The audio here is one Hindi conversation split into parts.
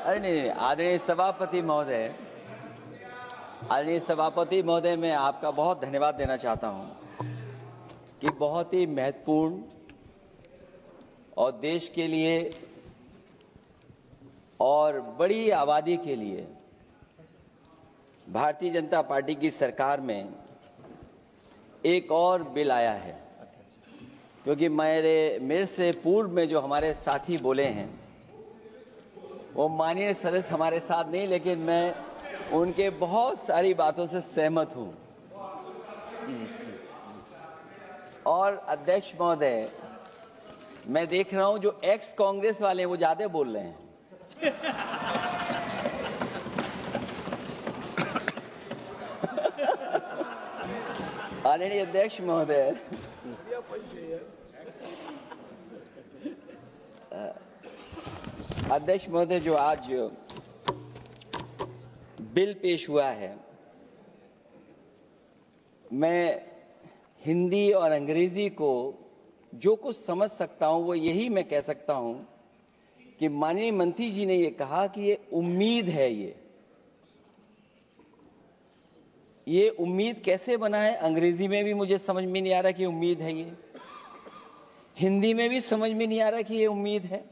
अरे नहीं, आदरणीय सभापति महोदय, मैं आपका बहुत धन्यवाद देना चाहता हूं कि बहुत ही महत्वपूर्ण और देश के लिए और बड़ी आबादी के लिए भारतीय जनता पार्टी की सरकार में एक और बिल आया है, क्योंकि मेरे से पूर्व में जो हमारे साथी बोले हैं वो माननीय सदस्य हमारे साथ नहीं, लेकिन मैं उनके बहुत सारी बातों से सहमत हूं। और अध्यक्ष महोदय, मैं देख रहा हूं जो एक्स कांग्रेस वाले हैं वो ज्यादा बोल रहे हैं। आदरणीय अध्यक्ष महोदय, जो आज बिल पेश हुआ है, मैं हिंदी और अंग्रेजी को जो कुछ समझ सकता हूं वो यही मैं कह सकता हूं कि माननीय मंत्री जी ने ये कहा कि ये उम्मीद है। ये उम्मीद कैसे बना है, अंग्रेजी में भी मुझे समझ में नहीं आ रहा कि उम्मीद है, ये हिंदी में भी समझ में नहीं आ रहा कि ये उम्मीद है।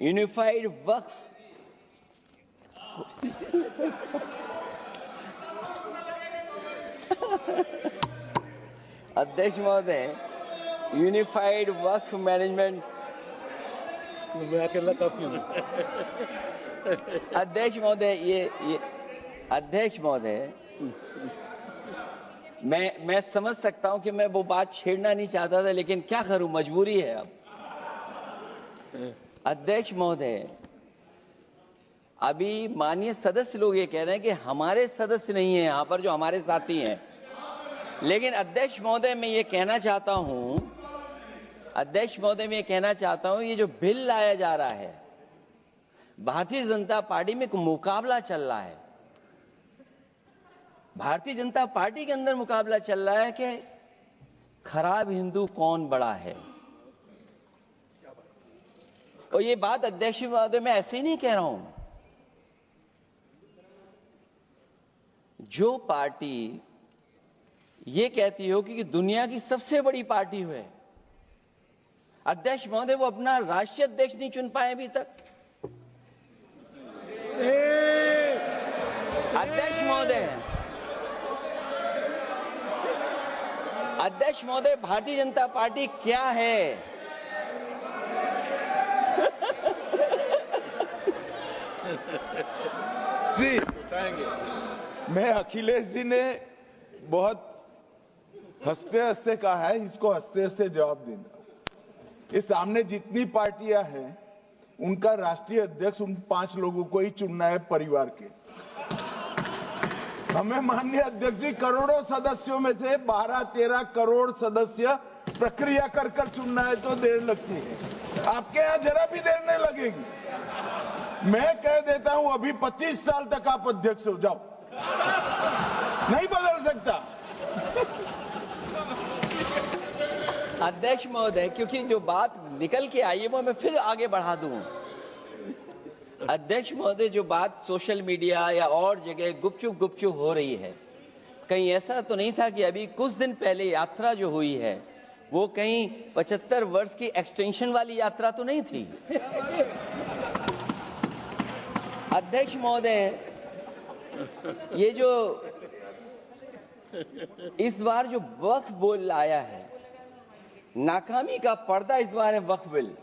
यूनिफाइड वक्फ अध्यक्ष महोदय, यूनिफाइड वक्फ मैनेजमेंट अध्यक्ष महोदय, मैं समझ सकता हूं कि मैं वो बात छेड़ना नहीं चाहता था, लेकिन क्या करूं, मजबूरी है अब। अध्यक्ष महोदय, अभी माननीय सदस्य लोग ये कह रहे हैं कि हमारे सदस्य नहीं है यहां पर जो हमारे साथी हैं, लेकिन अध्यक्ष महोदय मैं ये कहना चाहता हूं ये जो बिल लाया जा रहा है, भारतीय जनता पार्टी में एक मुकाबला चल रहा है। भारतीय जनता पार्टी के अंदर मुकाबला चल रहा है कि खराब हिंदू कौन बड़ा है। और ये बात अध्यक्ष महोदय मैं ऐसे ही नहीं कह रहा हूं। जो पार्टी ये कहती हो कि दुनिया की सबसे बड़ी पार्टी है, अध्यक्ष महोदय वो अपना राष्ट्रीय अध्यक्ष नहीं चुन पाए अभी तक। अध्यक्ष महोदय, भारतीय जनता पार्टी क्या है? जी, मैं अखिलेश जी ने बहुत हंसते हंसते कहा है, इसको हंसते हंसते जवाब देना। इस सामने जितनी पार्टियां हैं उनका राष्ट्रीय अध्यक्ष उन 5 लोगों को ही चुनना है परिवार के। हमें माननीय अध्यक्ष जी करोड़ों सदस्यों में से 12-13 करोड़ सदस्य प्रक्रिया कर चुनना है तो देर लगती है। आपके यहां जरा भी देर नहीं लगेगी। मैं कह देता हूं अभी 25 साल तक आप अध्यक्ष हो जाओ, नहीं बदल सकता। अध्यक्ष महोदय, क्योंकि जो बात निकल के आई है वो मैं फिर आगे बढ़ा दूं। अध्यक्ष महोदय, जो बात सोशल मीडिया या और जगह गुपचुप हो रही है, कहीं ऐसा तो नहीं था कि अभी कुछ दिन पहले यात्रा जो हुई है वो कहीं 75 वर्ष की एक्सटेंशन वाली यात्रा तो नहीं थी। अध्यक्ष महोदय, ये जो इस बार जो वक्फ बिल आया है, नाकामी का पर्दा इस बार है वक्फ बिल।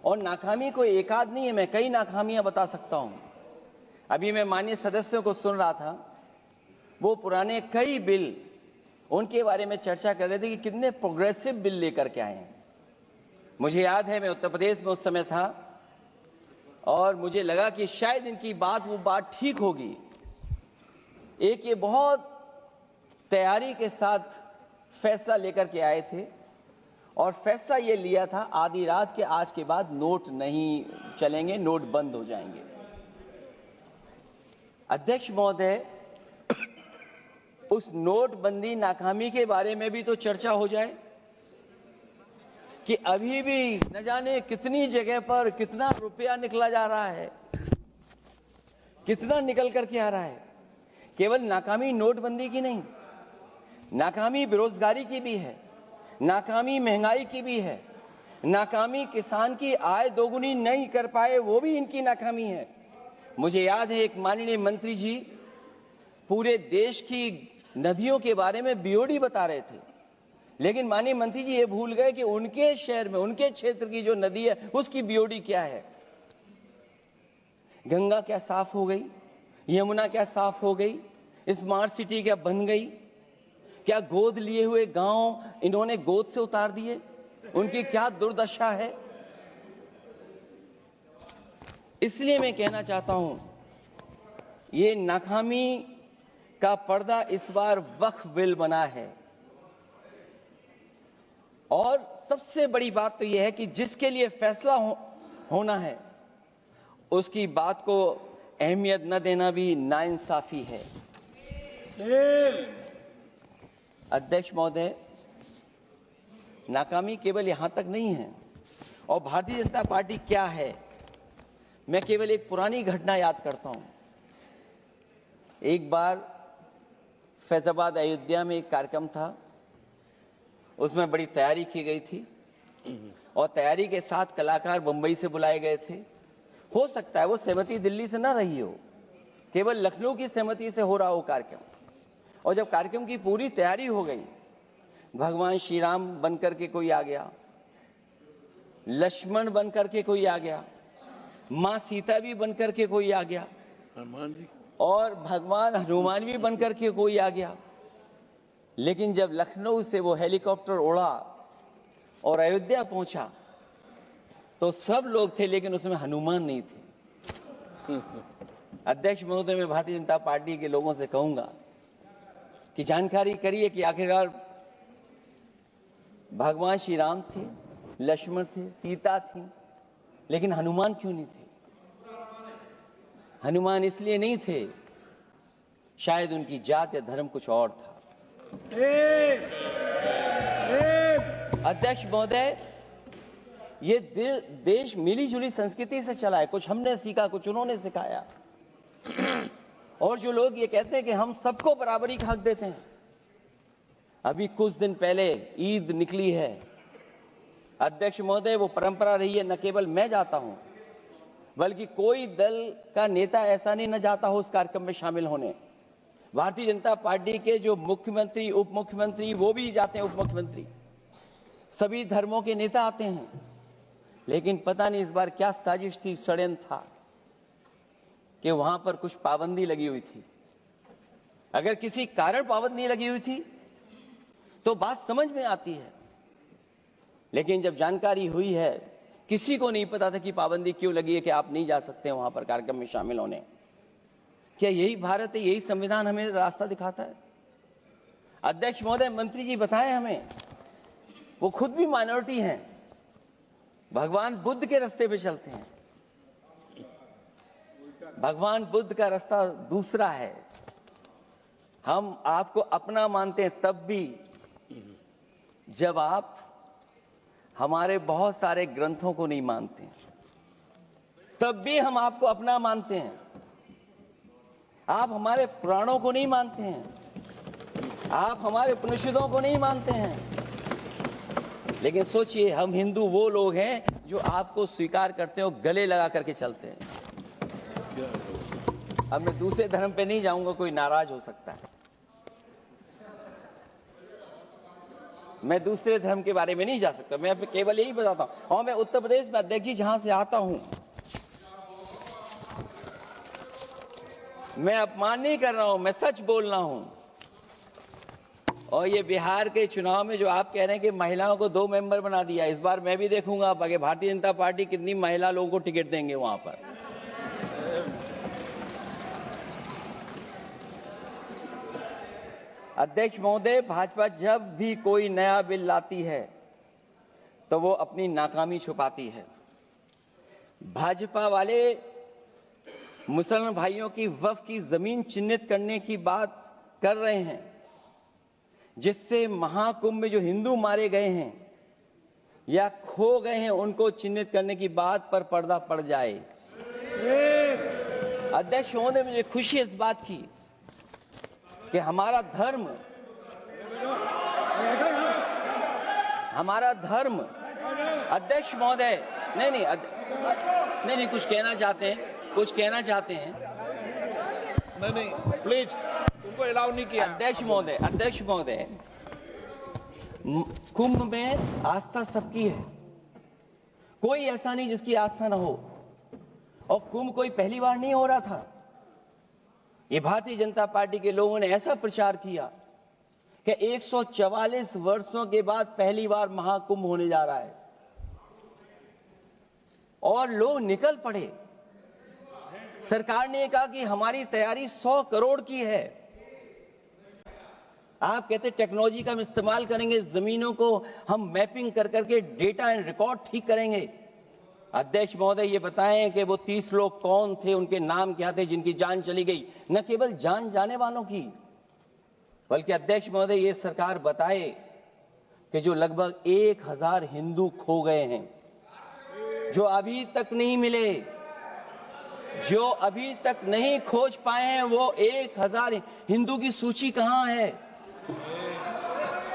और नाकामी कोई एक आध नहीं है, मैं कई नाकामियां बता सकता हूं। अभी मैं माननीय सदस्यों को सुन रहा था, वो पुराने कई बिल उनके बारे में चर्चा कर रहे थे कि कितने प्रोग्रेसिव बिल लेकर के आए हैं। मुझे याद है मैं उत्तर प्रदेश में उस समय था और मुझे लगा कि शायद इनकी वो बात ठीक होगी। एक ये बहुत तैयारी के साथ फैसला लेकर के आए थे और फैसला ये लिया था आधी रात के आज के बाद नोट नहीं चलेंगे, नोट बंद हो जाएंगे। अध्यक्ष महोदय, उस नोटबंदी नाकामी के बारे में भी तो चर्चा हो जाए कि अभी भी न जाने कितनी जगह पर कितना रुपया निकला जा रहा है। कितना निकल करके आ रहा है। केवल नाकामी नोटबंदी की नहीं, नाकामी बेरोजगारी की भी है, नाकामी महंगाई की भी है, नाकामी किसान की आय दोगुनी नहीं कर पाए वो भी इनकी नाकामी है। मुझे याद है एक माननीय मंत्री जी पूरे देश की नदियों के बारे में बीओडी बता रहे थे, लेकिन माननीय मंत्री जी ये भूल गए कि उनके शहर में, उनके क्षेत्र की जो नदी है उसकी बीओडी क्या है। गंगा क्या साफ हो गई, यमुना क्या साफ हो गई, स्मार्ट सिटी क्या बन गई, क्या गोद लिए हुए गांव इन्होंने गोद से उतार दिए, उनकी क्या दुर्दशा है। इसलिए मैं कहना चाहता हूं, ये नाकामी का पर्दा इस बार वक्फ बिल बना है। और सबसे बड़ी बात तो यह है कि जिसके लिए फैसला होना है उसकी बात को अहमियत न देना भी नाइंसाफी है। अध्यक्ष महोदय, नाकामी केवल यहां तक नहीं है। और भारतीय जनता पार्टी क्या है, मैं केवल एक पुरानी घटना याद करता हूं। एक बार फैजाबाद अयोध्या में एक कार्यक्रम था, उसमें बड़ी तैयारी की गई थी और तैयारी के साथ कलाकार मुंबई से बुलाए गए थे। हो सकता है वो सहमति दिल्ली से ना रही हो, केवल लखनऊ की सहमति से हो रहा हो कार्यक्रम। और जब कार्यक्रम की पूरी तैयारी हो गई, भगवान श्री राम बनकर के कोई आ गया, लक्ष्मण बनकर के कोई आ गया, मां सीता भी बनकर के कोई आ गया, हनुमान जी, और भगवान हनुमान भी बनकर के कोई आ गया। लेकिन जब लखनऊ से वो हेलीकॉप्टर उड़ा और अयोध्या पहुंचा तो सब लोग थे, लेकिन उसमें हनुमान नहीं थे। अध्यक्ष महोदय, मैं भारतीय जनता पार्टी के लोगों से कहूंगा कि जानकारी करिए कि आखिरकार भगवान श्री राम थे, लक्ष्मण थे, सीता थी, लेकिन हनुमान क्यों नहीं थे? हनुमान इसलिए नहीं थे, शायद उनकी जात या धर्म कुछ और था। अध्यक्ष महोदय, ये देश मिली जुली संस्कृति से चला है। कुछ हमने सीखा, कुछ उन्होंने सिखाया। और जो लोग ये कहते हैं कि हम सबको बराबरी का हक देते हैं, अभी कुछ दिन पहले ईद निकली है। अध्यक्ष महोदय, वो परंपरा रही है, न केवल मैं जाता हूं बल्कि कोई दल का नेता ऐसा नहीं न जाता हो उस कार्यक्रम में शामिल होने। भारतीय जनता पार्टी के जो मुख्यमंत्री, उप मुख्यमंत्री, वो भी जाते हैं, उप मुख्यमंत्री, सभी धर्मों के नेता आते हैं। लेकिन पता नहीं इस बार क्या साजिश थी, षड्यंत्र था कि वहां पर कुछ पाबंदी लगी हुई थी। अगर किसी कारण पाबंदी लगी हुई थी तो बात समझ में आती है, लेकिन जब जानकारी हुई है, किसी को नहीं पता था कि पाबंदी क्यों लगी है कि आप नहीं जा सकते वहां पर कार्यक्रम में शामिल होने। क्या यही भारत है, यही संविधान हमें रास्ता दिखाता है? अध्यक्ष महोदय, मंत्री जी बताएं हमें, वो खुद भी माइनॉरिटी हैं, भगवान बुद्ध के रास्ते पे चलते हैं। भगवान बुद्ध का रास्ता दूसरा है। हम आपको अपना मानते हैं तब भी जब आप हमारे बहुत सारे ग्रंथों को नहीं मानते, तब भी हम आपको अपना मानते हैं। आप हमारे पुराणों को नहीं मानते हैं, आप हमारे उपनिषदों को नहीं मानते हैं। लेकिन सोचिए, हम हिंदू वो लोग हैं जो आपको स्वीकार करते हैं और गले लगा करके चलते हैं। अब मैं दूसरे धर्म पे नहीं जाऊंगा, कोई नाराज हो सकता है। मैं दूसरे धर्म के बारे में नहीं जा सकता, मैं केवल यही बताता हूं। और मैं उत्तर प्रदेश में, अध्यक्ष जी, जहां से आता हूं, मैं अपमान नहीं कर रहा हूं, मैं सच बोल रहा हूं। और ये बिहार के चुनाव में जो आप कह रहे हैं कि महिलाओं को 2 मेंबर बना दिया, इस बार मैं भी देखूंगा आगे भारतीय जनता पार्टी कितनी महिला लोगों को टिकट देंगे वहां पर। अध्यक्ष महोदय, भाजपा जब भी कोई नया बिल लाती है तो वो अपनी नाकामी छुपाती है। भाजपा वाले मुसलमान भाइयों की वक्फ की जमीन चिन्हित करने की बात कर रहे हैं, जिससे महाकुंभ में जो हिंदू मारे गए हैं या खो गए हैं उनको चिन्हित करने की बात पर पर्दा पड़ जाए। अध्यक्ष महोदय, मुझे खुशी इस बात की कि हमारा धर्म अध्यक्ष महोदय नहीं कुछ कहना चाहते हैं नहीं प्लीज, उनको अलाउ नहीं किया। अध्यक्ष महोदय, कुंभ में आस्था सबकी है, कोई ऐसा नहीं जिसकी आस्था न हो। और कुंभ कोई पहली बार नहीं हो रहा था। ये भारतीय जनता पार्टी के लोगों ने ऐसा प्रचार किया कि 144 वर्षों के बाद पहली बार महाकुंभ होने जा रहा है और लोग निकल पड़े। सरकार ने कहा कि हमारी तैयारी 100 करोड़ की है। आप कहते टेक्नोलॉजी का हम इस्तेमाल करेंगे, जमीनों को हम मैपिंग कर करके डेटा एंड रिकॉर्ड ठीक करेंगे। अध्यक्ष महोदय, ये बताएं कि वो 30 लोग कौन थे, उनके नाम क्या थे जिनकी जान चली गई, न केवल जान जाने वालों की, बल्कि अध्यक्ष महोदय ये सरकार बताए कि जो लगभग 1000 हिंदू खो गए हैं, जो अभी तक नहीं मिले, जो अभी तक नहीं खोज पाए हैं, वो 1000 हिंदू की सूची कहां है?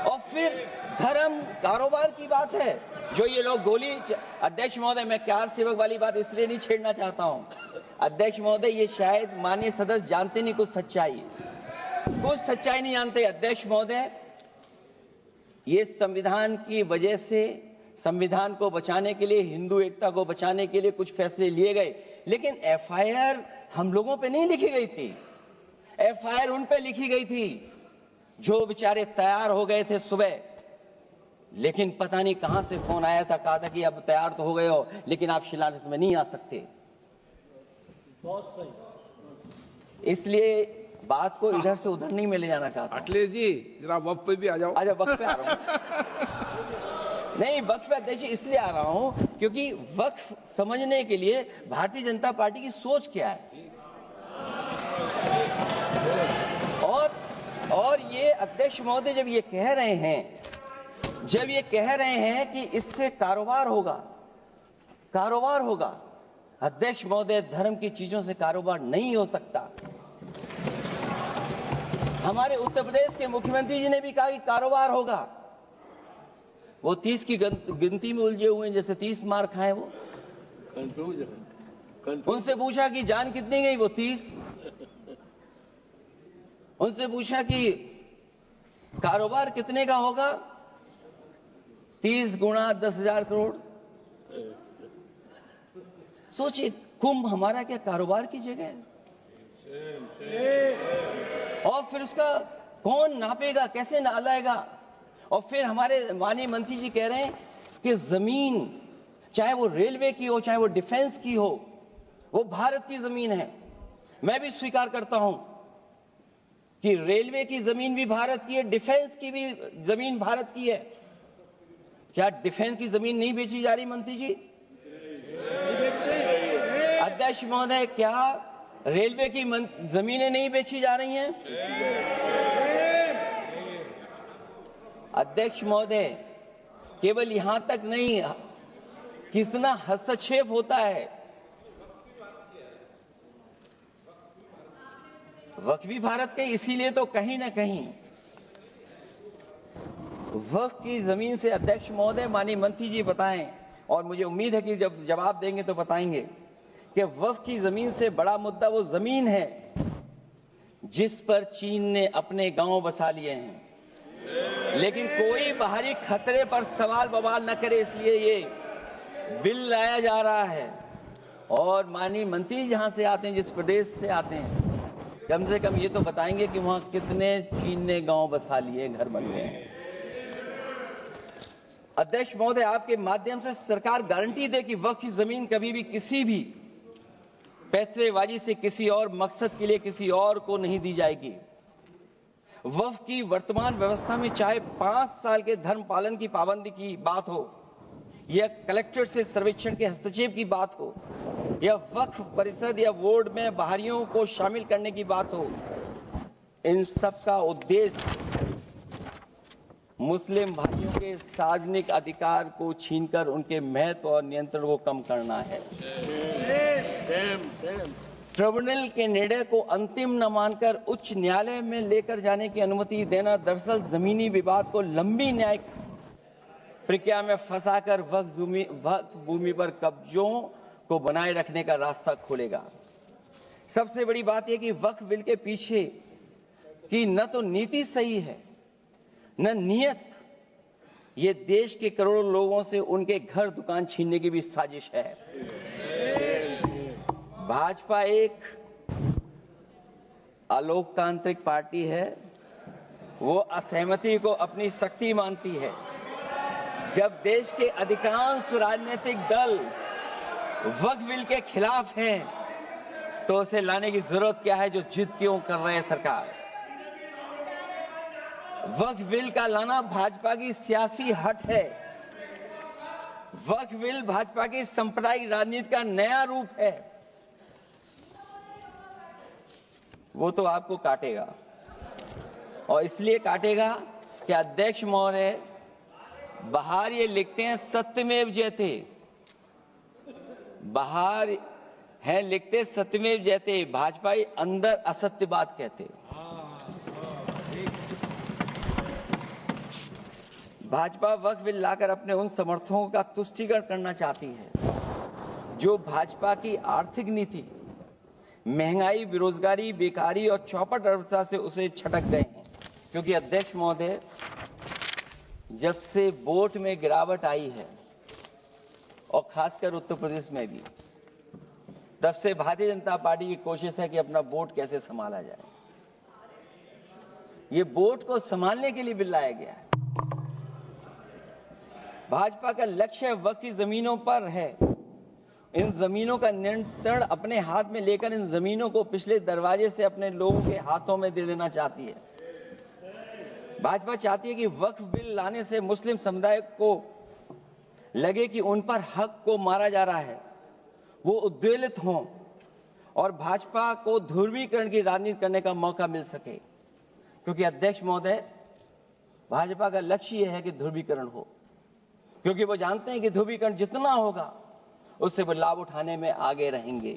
और फिर धर्म कारोबार की बात है, जो ये लोग गोली। अध्यक्ष महोदय, मैं कार सेवक वाली बात इसलिए नहीं छेड़ना चाहता हूं। अध्यक्ष महोदय, ये शायद माननीय सदस्य जानते नहीं कुछ सच्चाई नहीं जानते। अध्यक्ष महोदय, ये संविधान की वजह से, संविधान को बचाने के लिए, हिंदू एकता को बचाने के लिए कुछ फैसले लिए गए, लेकिन एफआईआर हम लोगों पे नहीं लिखी गई थी। एफआईआर उन पे लिखी गई थी जो बेचारे तैयार हो गए थे सुबह, लेकिन पता नहीं कहां से फोन आया था, कहा था कि अब तैयार तो हो गए हो लेकिन आप शिलान्यास में नहीं आ सकते। इसलिए बात को इधर से उधर नहीं में ले जाना चाहता। अखिलेश जी, जरा वक्त पे भी आ जाओ। अच्छा, वक्त पे आ रहा हूं। नहीं, वक्त पे अध्यक्ष इसलिए आ रहा हूं क्योंकि वक्त समझने के लिए भारतीय जनता पार्टी की सोच क्या है। और ये अध्यक्ष महोदय जब ये कह रहे हैं कि इससे कारोबार होगा, अध्यक्ष महोदय, धर्म की चीजों से कारोबार नहीं हो सकता। हमारे उत्तर प्रदेश के मुख्यमंत्री जी ने भी कहा कि कारोबार होगा। वो 30 की गिनती में उलझे हुए हैं, जैसे 30 मार खाए वो। उनसे पूछा कि जान कितनी गई, वो 30। उनसे पूछा कि कारोबार कितने का होगा, 30 गुणा 10,000 करोड़। सोचिए, कुंभ हमारा क्या कारोबार की जगह है? और फिर उसका कौन नापेगा, कैसे नालाएगा? और फिर हमारे माननीय मंत्री जी कह रहे हैं कि जमीन, चाहे वो रेलवे की हो, चाहे वो डिफेंस की हो, वो भारत की जमीन है। मैं भी स्वीकार करता हूं कि रेलवे की जमीन भी भारत की है, डिफेंस की भी जमीन भारत की है। क्या डिफेंस की जमीन नहीं बेची जा रही मंत्री जी? अध्यक्ष महोदय, क्या रेलवे की जमीनें नहीं बेची जा रही हैं? अध्यक्ष महोदय, केवल यहां तक नहीं, कितना हस्तक्षेप होता है। वक्फ भी भारत के, इसीलिए तो कहीं ना कहीं वक्फ की जमीन से, अध्यक्ष महोदय, माननीय मंत्री जी बताएं, और मुझे उम्मीद है कि जब जवाब देंगे तो बताएंगे कि वक्फ की जमीन से बड़ा मुद्दा वो जमीन है जिस पर चीन ने अपने गांव बसा लिए हैं, लेकिन कोई बाहरी खतरे पर सवाल बवाल न करे, इसलिए ये बिल लाया जा रहा है। और माननीय मंत्री जहां से आते हैं, जिस प्रदेश से आते हैं, कम से कम ये तो बताएंगे कि वहां कितने चीन ने गांव बसा लिए, घर बन गए हैं। अध्यक्ष महोदय, आपके माध्यम से सरकार गारंटी दे कि वक्फ की जमीन कभी भी किसी भी पैतरेबाजी से किसी और मकसद के लिए किसी और को नहीं दी जाएगी। वक्फ की वर्तमान व्यवस्था में चाहे 5 साल के धर्म पालन की पाबंदी की बात हो, या कलेक्टर से सर्वेक्षण के हस्तक्षेप की बात हो, या वक्फ परिषद या बोर्ड में बाहरियों को शामिल करने की बात हो, इन सब का उद्देश्य मुस्लिम भाइयों के सार्वजनिक अधिकार को छीनकर उनके महत्व और नियंत्रण को कम करना है। ट्रिब्यूनल के निर्णय को अंतिम न मानकर उच्च न्यायालय में लेकर जाने की अनुमति देना दरअसल जमीनी विवाद को लंबी न्यायिक प्रक्रिया में फंसाकर वक्फ भूमि पर कब्जों को बनाए रखने का रास्ता खोलेगा। सबसे बड़ी बात यह कि वक्फ बिल के पीछे की न तो नीति सही है न नीयत, ये देश के करोड़ों लोगों से उनके घर दुकान छीनने की भी साजिश है। भाजपा एक अलोकतांत्रिक पार्टी है, वो असहमति को अपनी शक्ति मानती है। जब देश के अधिकांश राजनीतिक दल वक्फ बिल के खिलाफ हैं, तो उसे लाने की जरूरत क्या है जो जिद क्यों कर रहे हैं सरकार। वक्फ बिल का लाना भाजपा की सियासी हट है। वक्फ बिल भाजपा की सांप्रदायिक राजनीति का नया रूप है। वो तो आपको काटेगा, और इसलिए काटेगा कि अध्यक्ष महोदय बाहर ये लिखते हैं सत्यमेव जयते, बाहर है लिखते सत्यमेव जयते, भाजपाई अंदर असत्य बात कहते। भाजपा वक्फ बिल लाकर अपने उन समर्थकों का तुष्टीकरण करना चाहती है जो भाजपा की आर्थिक नीति, महंगाई, बेरोजगारी, बेकारी और चौपट अर्थव्यवस्था से उसे छटक गए हैं। क्योंकि अध्यक्ष महोदय, जब से वोट में गिरावट आई है और खासकर उत्तर प्रदेश में भी, तब से भारतीय जनता पार्टी की कोशिश है कि अपना वोट कैसे संभाला जाए। ये वोट को संभालने के लिए बिल लाया गया है। भाजपा का लक्ष्य वक्फ की जमीनों पर है। इन जमीनों का नियंत्रण अपने हाथ में लेकर इन जमीनों को पिछले दरवाजे से अपने लोगों के हाथों में दे देना चाहती है। भाजपा चाहती है कि वक्फ बिल लाने से मुस्लिम समुदाय को लगे कि उन पर हक को मारा जा रहा है, वो उद्वेलित हों और भाजपा को ध्रुवीकरण की राजनीति करने का मौका मिल सके। क्योंकि अध्यक्ष महोदय, भाजपा का लक्ष्य यह है कि ध्रुवीकरण हो, क्योंकि वो जानते हैं कि ध्रुवीकरण जितना होगा उससे वो लाभ उठाने में आगे रहेंगे।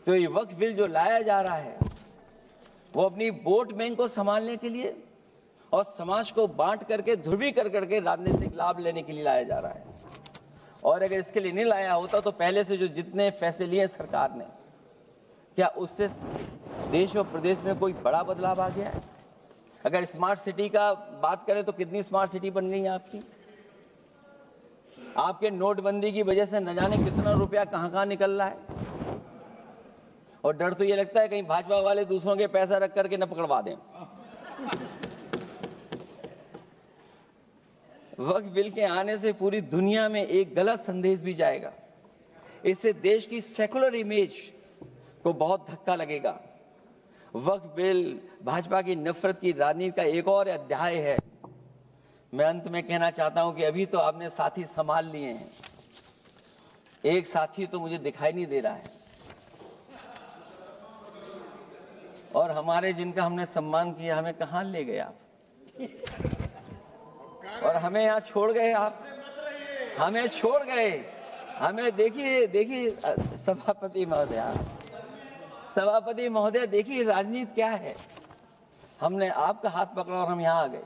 तो ये वक्फ बिल जो लाया जा रहा है, वो अपनी वोट बैंक को संभालने के लिए और समाज को बांट करके ध्रुवीकरण करके राजनीतिक लाभ लेने के लिए लाया जा रहा है। और अगर इसके लिए नहीं लाया होता तो पहले से जो जितने फैसले लिए सरकार ने, क्या उससे देश और प्रदेश में कोई बड़ा बदलाव आ गया है? अगर स्मार्ट सिटी का बात करें तो कितनी स्मार्ट सिटी बन गई है आपकी? आपके नोटबंदी की वजह से न जाने कितना रुपया कहां निकल रहा है। और डर तो ये लगता है कहीं भाजपा वाले दूसरों के पैसा रख करके न पकड़वा दें। वक्फ बिल के आने से पूरी दुनिया में एक गलत संदेश भी जाएगा। इससे देश की सेकुलर इमेज को बहुत धक्का लगेगा। वक्फ बिल भाजपा की नफरत की राजनीति का एक और अध्याय है। मैं अंत में कहना चाहता हूं कि अभी तो आपने साथी संभाल लिए हैं, एक साथी तो मुझे दिखाई नहीं दे रहा है, और हमारे जिनका हमने सम्मान किया हमें कहां ले गए आप, और हमें यहां छोड़ गए आप, हमें छोड़ गए। हमें देखिए सभापति महोदय देखिए राजनीति क्या है। हमने आपका हाथ पकड़ा और हम यहां आ गए,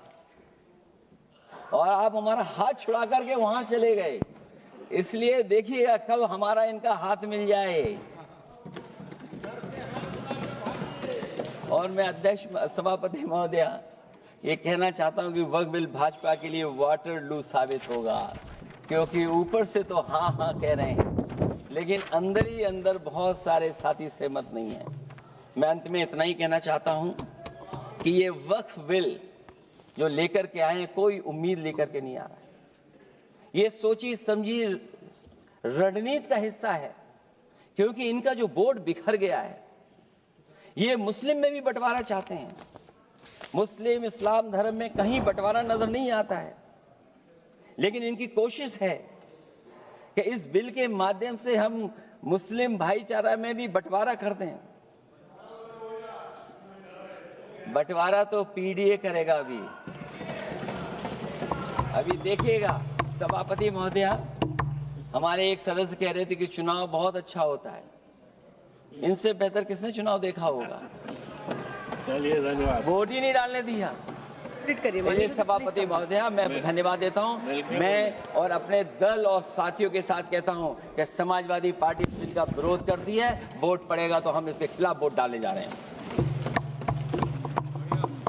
और आप हमारा हाथ छुड़ा करके वहां चले गए। इसलिए देखिए कब हमारा इनका हाथ मिल जाए। और मैं अध्यक्ष सभापति महोदय ये कहना चाहता हूं कि वक्फ बिल भाजपा के लिए वाटरलू साबित होगा, क्योंकि ऊपर से तो हाँ कह रहे हैं, लेकिन अंदर ही अंदर बहुत सारे साथी सहमत नहीं है। मैं अंत में इतना ही कहना चाहता हूं कि ये वक्फ बिल जो लेकर के आए, कोई उम्मीद लेकर के नहीं आ रहा है। ये सोची समझी रणनीति का हिस्सा है, क्योंकि इनका जो बोर्ड बिखर गया है, ये मुस्लिम में भी बंटवारा चाहते हैं। मुस्लिम इस्लाम धर्म में कहीं बंटवारा नजर नहीं आता है, लेकिन इनकी कोशिश है कि इस बिल के माध्यम से हम मुस्लिम भाईचारा में भी बंटवारा कर दें। बंटवारा तो पीडीए करेगा। अभी देखिएगा सभापति महोदया, हमारे एक सदस्य कह रहे थे कि चुनाव बहुत अच्छा होता है, इनसे बेहतर किसने चुनाव देखा होगा? चलिए धन्यवाद। वोट ही नहीं डालने दिया। चलिए सभापति महोदया, मैं धन्यवाद देता हूं। मैं और अपने दल और साथियों के साथ कहता हूं कि समाजवादी पार्टी बिल का विरोध करती है, वोट पड़ेगा तो हम इसके खिलाफ वोट डालने जा रहे हैं।